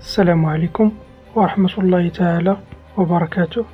السلام عليكم ورحمة الله تعالى وبركاته.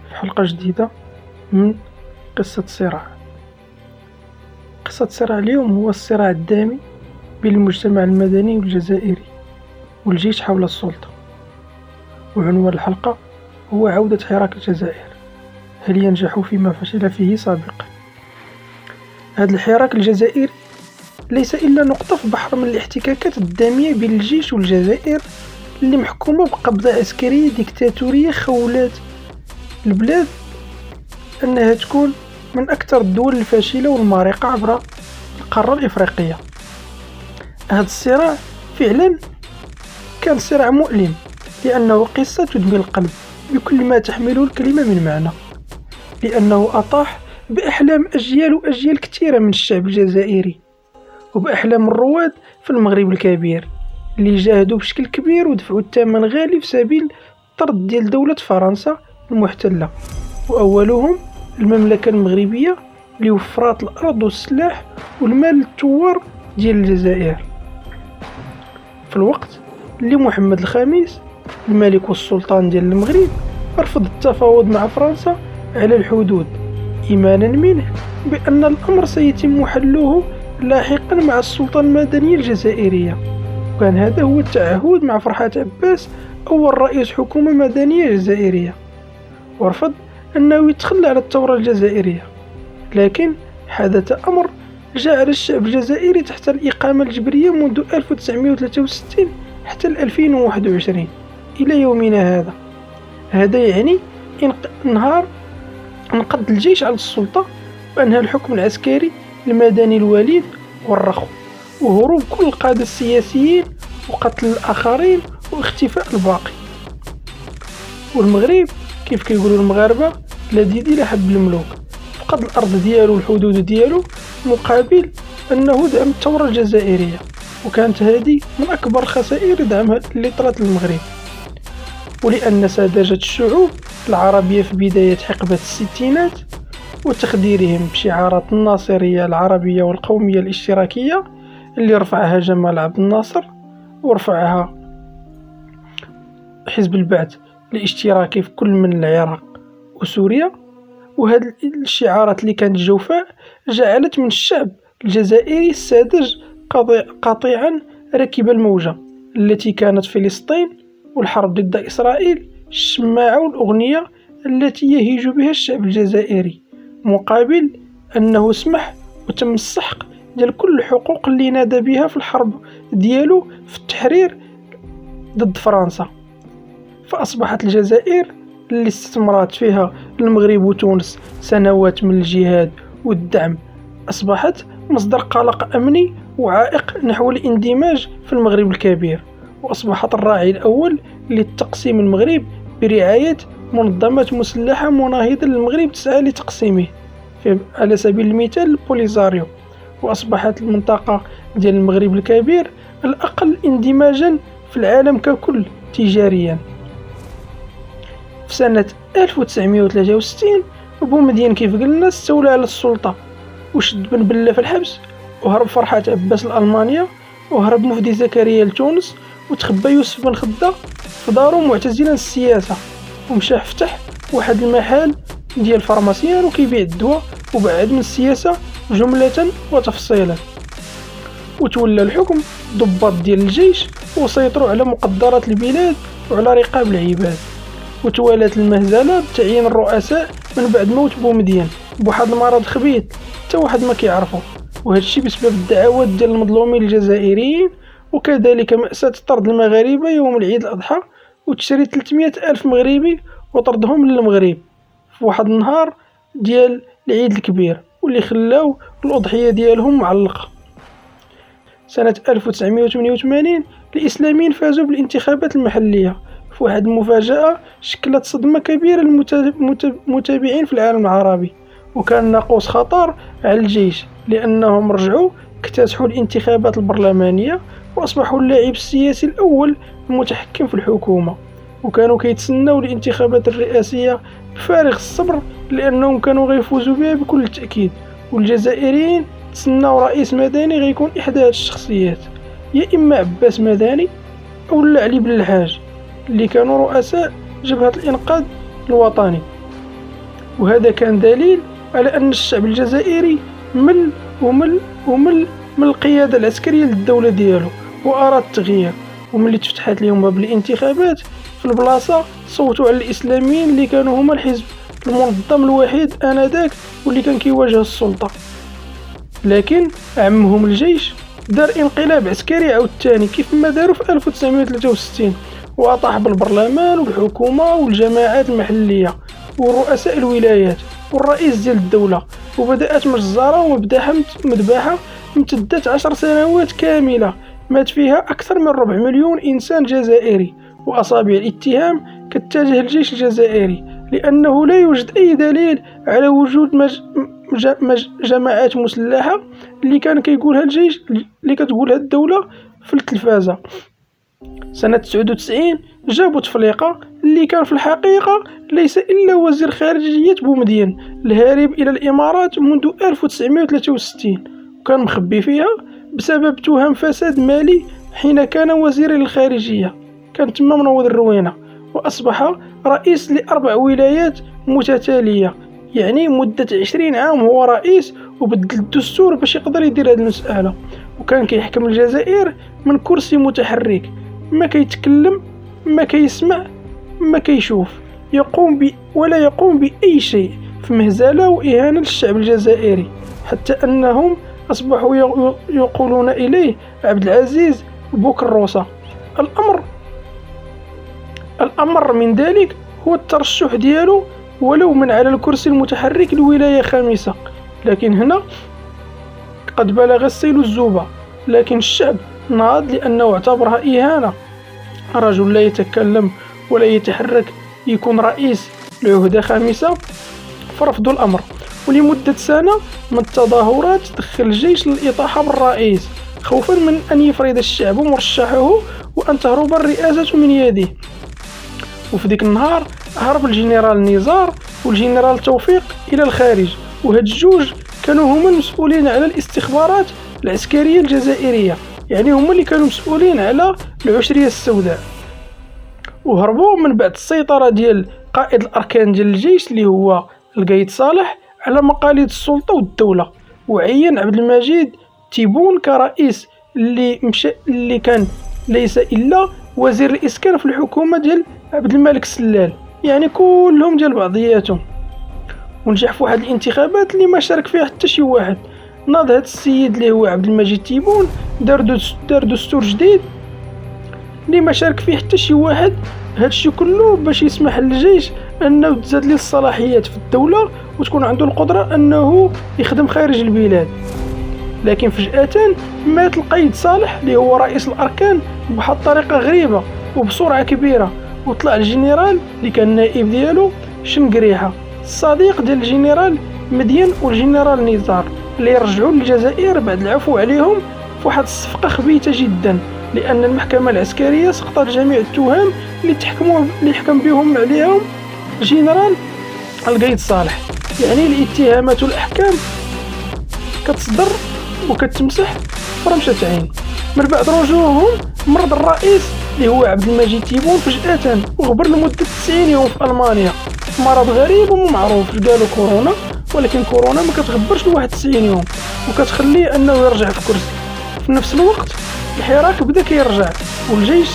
في حلقة جديدة من قصة صراع. قصة صراع اليوم هو الصراع الدامي بين المجتمع المدني والجزائري والجيش حول السلطة، وعنوان الحلقة هو عودة حراك الجزائر، هل ينجح فيما فشل فيه سابقا؟ هذا الحراك الجزائري ليس إلا نقطة في بحر من الاحتكاكات الدامية بين الجيش والجزائر اللي محكومة بقبضة عسكرية ديكتاتورية خولات البلاد أنها تكون من أكثر الدول الفاشلة والمارقة عبر القارة الإفريقية. هذا الصراع فعلا كان صراع مؤلم، لأنه قصة تدمي القلب بكل ما تحمله الكلمة من معنى، لأنه أطاح بأحلام أجيال وأجيال كثيرة من الشعب الجزائري، وبأحلام الرواد في المغرب الكبير اللي جاهدوا بشكل كبير ودفعوا الثمن غالي في سبيل الطرد ديال دولة فرنسا المحتلة، وأولهم المملكة المغربية اللي وفرات الأرض والسلاح والمال للثوار ديال الجزائر. في الوقت اللي محمد الخامس الملك والسلطان ديال المغرب رفض التفاوض مع فرنسا على الحدود، إيمانا منه بأن الأمر سيتم حله لاحقا مع السلطة المدنية الجزائرية، وكان هذا هو التعهد مع فرحات عباس أول رئيس حكومة مدنية جزائرية، ورفض أنه يتخلى على الثورة الجزائرية. لكن حدث أمر جعل الشعب الجزائري تحت الإقامة الجبرية منذ 1963 حتى 2021 إلى يومنا هذا. هذا يعني انقض الجيش على السلطة، وأنهى الحكم العسكري المدني الوليد والرخو، وهروب كل القادة السياسيين وقتل الآخرين واختفاء الباقي. والمغرب كيف كيقولوا المغاربة لا ديدي لا حب الملوك، فقد الأرض ديالو والحدود ديالو مقابل أنه دعم الثورة الجزائرية، وكانت هذه من أكبر الخسائر دعمها اللي طرات للمغرب. ولأن سذاجة الشعوب العربية في بداية حقبة الستينات وتخديرهم بشعارات الناصرية العربية والقومية الاشتراكية اللي رفعها جمال عبد الناصر ورفعها حزب البعث الاشتراكي في كل من العراق وسوريا، وهذه الشعارات اللي كانت جوفاء جعلت من الشعب الجزائري الساذج قاطعا ركب الموجة التي كانت فلسطين والحرب ضد إسرائيل الشماعة والأغنية التي يهيج بها الشعب الجزائري، مقابل أنه سمح وتم السحق ديال كل الحقوق اللي نادى بها في الحرب ديالو في التحرير ضد فرنسا. فأصبحت الجزائر اللي استثمرت فيها المغرب وتونس سنوات من الجهاد والدعم أصبحت مصدر قلق أمني وعائق نحو الاندماج في المغرب الكبير، وأصبحت الراعي الأول للتقسيم المغرب برعاية منظمات مسلحة مناهضة للمغرب تسعى لتقسيمه، على سبيل المثال بوليزاريو. وأصبحت المنطقة ديال المغرب الكبير الأقل اندماجا في العالم ككل تجاريا. في سنة 1963 بومدين كيف قلنا استولى على السلطة وشد بن بلة في الحبس، وهرب فرحات عباس لألمانيا، وهرب مفدي زكريا لتونس، وتخبى يوسف بن خدة في دارو معتزلا السياسة، ومشى فتح واحد المحل ديال فارماسيان وكيبيع الدواء وبعد من السياسة جملة وتفصيلا. وتولى الحكم ضباط ديال الجيش وسيطروا على مقدرات البلاد وعلى رقاب العباد. وتوالت المهزلة بتعيين الرؤساء من بعد موت بومدين بواحد المرض خبيث حتى واحد ما كيعرفه، وهذا الشيء بسبب الدعوات ديال المظلومين الجزائريين، وكذلك مأساة طرد المغاربة يوم العيد الأضحى وتشري 300 ألف مغربي وطردهم للمغرب في واحد النهار ديال العيد الكبير، واللي خلاو الأضحية ديالهم معلقة. سنة 1988 الإسلاميين فازوا بالانتخابات المحلية في واحد المفاجأة شكلت صدمة كبيرة للمتابعين في العالم العربي، وكان ناقوس خطر على الجيش لأنهم رجعوا اكتسحوا الانتخابات البرلمانية وأصبحوا اللاعب السياسي الأول المتحكم في الحكومة. وكانوا كيتسناو الانتخابات الرئاسية بفارغ الصبر لأنهم كانوا غيفوزوا بها بكل تأكيد، والجزائريين تسناو رئيس مدني غيكون إحدى هاد الشخصيات، يا إما عباس مدني أو علي بن الحاج اللي كانوا رؤساء جبهة الإنقاذ الوطني. وهذا كان دليل على أن الشعب الجزائري مل من القيادة العسكرية للدولة ديالو وأراد التغيير. وملي تفتحت لهم باب الانتخابات في البلاصة صوتوا على الإسلاميين اللي كانوا هما الحزب المنظم الوحيد آنذاك واللي كان كيواجه السلطة. لكن عمهم الجيش دار انقلاب عسكري عاود تاني كيف ما داروا في 1963، وأطاح بالبرلمان والحكومة والجماعات المحلية ورؤساء الولايات والرئيس ديال الدولة، وبدأت مجزرة ومذبحة امتدت 10 سنوات كاملة مات فيها أكثر من 4 مليون إنسان جزائري. وأصابع الاتهام كتجه الجيش الجزائري لأنه لا يوجد أي دليل على وجود جماعات مسلحة اللي كان كيقولها الجيش اللي كتقولها الدولة في التلفازة. سنة 99 جابوا تفليقة اللي كان في الحقيقة ليس إلا وزير خارجية بومدين الهارب إلى الإمارات منذ 1963، وكان مخبي فيها بسبب تهم فساد مالي حين كان وزير الخارجية، كان تما منوض الروينة، وأصبح رئيس ل4 ولايات متتالية، يعني مدة 20 عام هو رئيس، وبدل الدستور باش يقدر يدير هذه المسألة. وكان كيحكم الجزائر من كرسي متحرك، ما كيتكلم، ما كيسمع، ما كيشوف، ولا يقوم بأي شيء، في مهزلة وإهانة للشعب الجزائري، حتى أنهم أصبحوا يقولون إليه عبد العزيز بوكروسة. الأمر من ذلك هو الترشح ديالو ولو من على الكرسي المتحرك لولاية خامسة، لكن هنا قد بلغ السيل الزوبة، لكن الشعب ناض لأنه اعتبرها إهانة. رجل لا يتكلم ولا يتحرك يكون رئيس لعهدة خامسة، فرفضوا الأمر. ولمدة سنة من التظاهرات دخل الجيش للإطاحة بالرئيس خوفا من أن يفرض الشعب مرشحه وأن تهرب الرئاسة من يده. وفي ذيك النهار هرب الجنرال نزار والجنرال توفيق إلى الخارج، وهاد الجوج كانوا هما المسؤولين على الاستخبارات العسكرية الجزائرية، يعني هما اللي كانوا مسؤولين على العشرية السوداء. وهربوا من بعد السيطرة ديال قائد الأركان ديال الجيش اللي هو القايد صالح على مقاليد السلطة والدولة، وعين عبد المجيد تيبون كرئيس اللي كان ليس إلا وزير الإسكان في الحكومة ديال عبد الملك السلال، يعني كلهم ديال بعضياتهم. ونجح في واحد الانتخابات اللي ما شارك فيها حتى شي واحد. ناض هاد السيد اللي هو عبد المجيد تيبون دار دستور جديد اللي ما شارك فيه حتى شي واحد، هادشي كله باش يسمح للجيش انه تزاد ليه الصلاحيات في الدولة وتكون عنده القدرة انه يخدم خارج البلاد. لكن فجأة مات القايد صالح اللي هو رئيس الأركان بواحد الطريقة غريبة وبسرعة كبيرة، وطلع الجنرال اللي كان نائب ديالو شنقريحة الصديق ديال الجنرال مدين والجنرال نزار اللي رجعوا للجزائر بعد العفو عليهم في واحد الصفقة خبيثة جدا، لأن المحكمة العسكرية سقطت جميع التهم اللي حكم بهم عليهم الجنرال القايد صالح. يعني الاتهامات والأحكام كتصدر وكتمسح فرمشة عين. من بعد رجوعهم مرض الرئيس اللي هو عبد المجيد تيبون فجأة وغبر لمدة 90 يوم في ألمانيا، مرض غريب ومعروف قالوا كورونا، ولكن كورونا ما كتغبرش لواحد 90 يوم وكتخليه انه يرجع في كرسي. في نفس الوقت الحراك بدا كيرجع، والجيش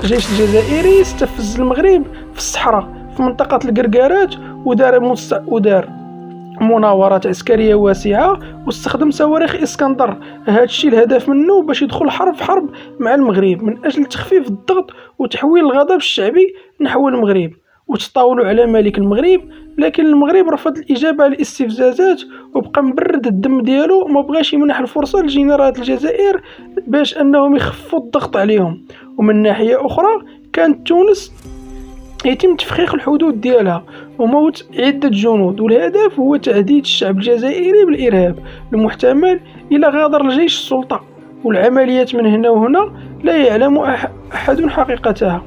الجيش الجزائري استفز المغرب في الصحراء في منطقة القرقارات ودار مناورات عسكرية واسعة واستخدم صواريخ اسكندر. هذا الشيء الهدف منه باش يدخل حرب مع المغرب من اجل تخفيف الضغط وتحويل الغضب الشعبي نحو المغرب وتطاولوا على ملك المغرب. لكن المغرب رفض الاجابه على الاستفزازات وبقى مبرد الدم ديالو، ما بغاش يمنح الفرصه لجنرالات الجزائر باش انهم يخفوا الضغط عليهم. ومن ناحيه اخرى كانت تونس يتم تفخيخ الحدود ديالها وموت عدة جنود، والهدف هو تهديد الشعب الجزائري بالإرهاب المحتمل إلى غادر الجيش السلطة. والعمليات من هنا وهنا لا يعلم أحد حقيقتها.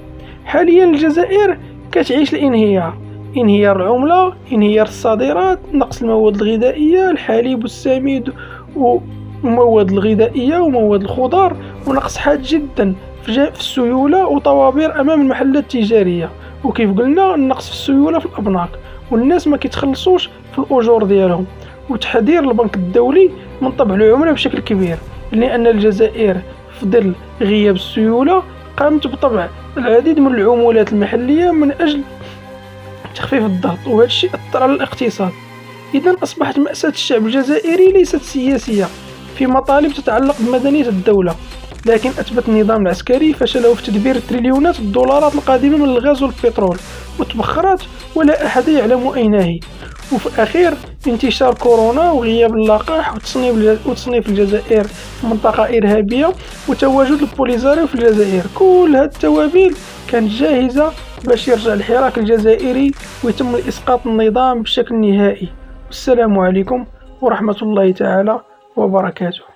حاليا الجزائر كتعيش الانهيار، انهيار العملة، انهيار الصادرات، نقص المواد الغذائية، الحليب والسميد ومواد الغذائية ومواد الخضار، ونقص حاد جدا في السيولة وطوابير أمام المحلات التجارية. وكيف قلنا النقص في السيولة في الأبناق، والناس ما كيتخلصوش في الأجور ديالهم. وتحذير البنك الدولي من طبع العملة بشكل كبير، لأن الجزائر في ظل غياب السيولة قامت بطبع العديد من العملات المحلية من أجل تخفيف الضغط، وهذا الشيء أثر على الاقتصاد. إذن أصبحت مأساة الشعب الجزائري ليست سياسية في مطالب تتعلق بمدنية الدولة، لكن أثبت النظام العسكري فشله في تدبير تريليونات الدولارات القادمة من الغاز والبترول وتبخرت ولا أحد يعلم أين هي. وفي الأخير انتشار كورونا وغياب اللقاح وتصنيف الجزائر منطقة إرهابية وتواجد البوليزاريو في الجزائر، كل هذه التوابل كانت جاهزة باش يرجع الحراك الجزائري ويتم إسقاط النظام بشكل نهائي. والسلام عليكم ورحمة الله تعالى وبركاته.